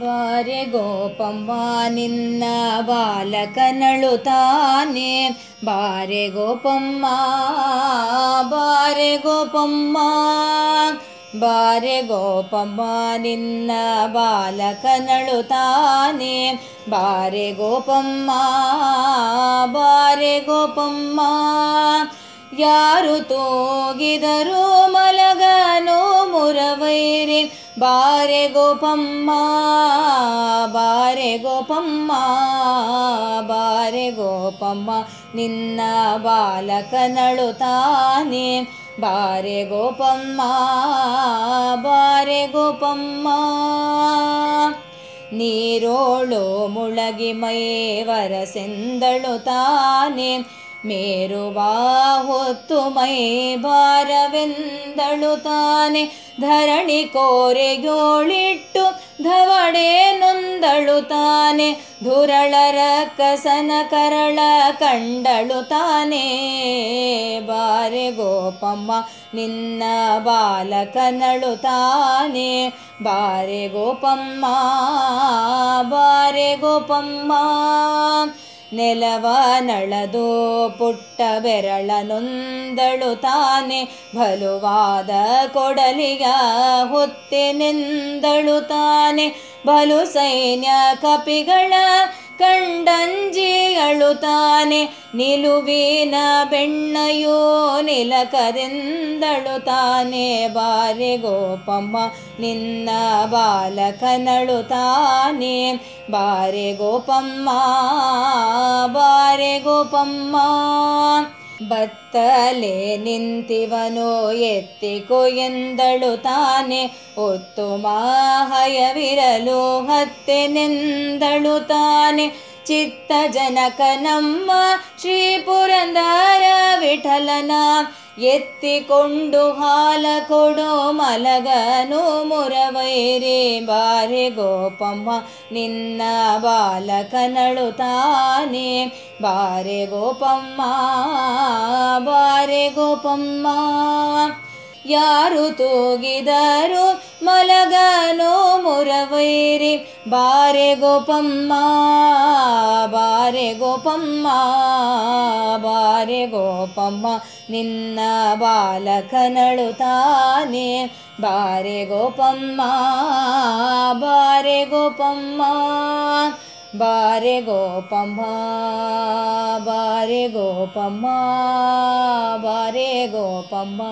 ಬಾರೆ ಗೋಪಮ್ಮ ನಿನ್ನ ಬಾಲಕನಳು ತಾನೆ, ಬಾರೆ ಗೋಪಮ್ಮ ಬಾರೆ ಗೋಪಮ್ಮ, ಬಾರೆ ಗೋಪಮ್ಮ ನಿನ್ನ ಬಾಲಕನಳು ತಾನೆ, ಬಾರೆ ಗೋಪಮ್ಮ ಬಾರೆ ಗೋಪಮ್ಮ. ಯಾರು ತೂಗಿದರು ಮಲಗನು ಮುರವೈರಿ, ಬಾರೆ ಗೋಪಮ್ಮ ಬಾರೆ ಗೋಪಮ್ಮ, ಬಾರೆ ಗೋಪಮ್ಮ ನಿನ್ನ ಬಾಲಕನಳು ತಾನೆ, ಬಾರೆ ಗೋಪಮ್ಮ ಬಾರೆ ಗೋಪಮ್ಮ. ನೀರೋಳು ಮುಳಗಿ ಮೈವರಸೆಂದಳು ತಾನೆ, ಮೇರುವ ಹೊತ್ತು ಮೈ ಭಾರವೆಂದಳು ತಾನೆ, ಧರಣಿ ಕೋರೆಗೋಳಿಟ್ಟು ಧವಡೆ ನೊಂದಳು ತಾನೆ, ಧುರಳರ ಕಸನ ಕರಳ ಕಂಡಳು ತಾನೆ, ಬಾರೆ ಗೋಪಮ್ಮ ನಿನ್ನ ಬಾಲಕನಳು ತಾನೆ, ಬಾರೆ ಗೋಪಮ್ಮ ಬಾರೆ ಗೋಪಮ್ಮ. ನೆಲವ ನಳದು ಪುಟ್ಟ ಬೆರಳ ನೊಂದಳು ತಾನೆ, ಬಲುವಾದ ಕೊಡಲಿಯ ಹೊತ್ತೆನೆಂದಳು ತಾನೆ, ಬಲು ಸೈನ್ಯ ಕಪಿಗಳ ಕಂಡಂಜಿಯಳು ತಾನೆ, ನಿಲುವಿನ ಬೆಣ್ಣಯೋ ನಿಲಕರೆಂದಳು ತಾನೆ, ಬಾರೆ ಗೋಪಮ್ಮ ನಿನ್ನ ಬಾಲಕನಳು ತಾನೆ, ಬಾರೆ ಗೋಪಮ್ಮ ಬಾರೆ ಗೋಪಮ್ಮ. ಬತ್ತಲೆ ನಿಂತಿವನು ಎತ್ತಿಕೊ ಎಂದಳು ತಾನೆ, ಒತ್ತು ಮಾಹಯವಿರಲು ಹತ್ತೆನೆಂದಳು ತಾನೆ, ಚಿತ್ತ ಜನಕ ನಮ್ಮ ಶ್ರೀ ಪುರಂದರ ವಿಠಲನ, ಎತ್ತಿಕೊಂಡು ಹಾಲ ಕೊಡು ಮಲಗನು ಮುರವೈರಿ, ಬಾರೆ ಗೋಪಮ್ಮ ನಿನ್ನ ಬಾಲಕನಳು ತಾನೆ, ಬಾರೆ ಗೋಪಮ್ಮ ಬಾರೆ ಗೋಪಮ್ಮ. ಯಾರು ತೂಗಿದರು ಮಲಗನು ಮುರವೈರಿ, ಬಾರೆ ಗೋಪಮ್ಮ ಬಾರೆ ಗೋಪಮ್ಮ, ಬಾರೆ ಗೋಪಮ್ಮ ನಿನ್ನ ಬಾಲಕನಳು ತಾನೆ, ಬಾರೆ ಗೋಪಮ್ಮ ಬಾರೆ ಗೋಪಮ್ಮ, ಬಾರೆ ಗೋಪಮ್ಮ ಬಾರೆ ಗೋಪಮ್ಮ, ಬಾರೆ ಗೋಪಮ್ಮ.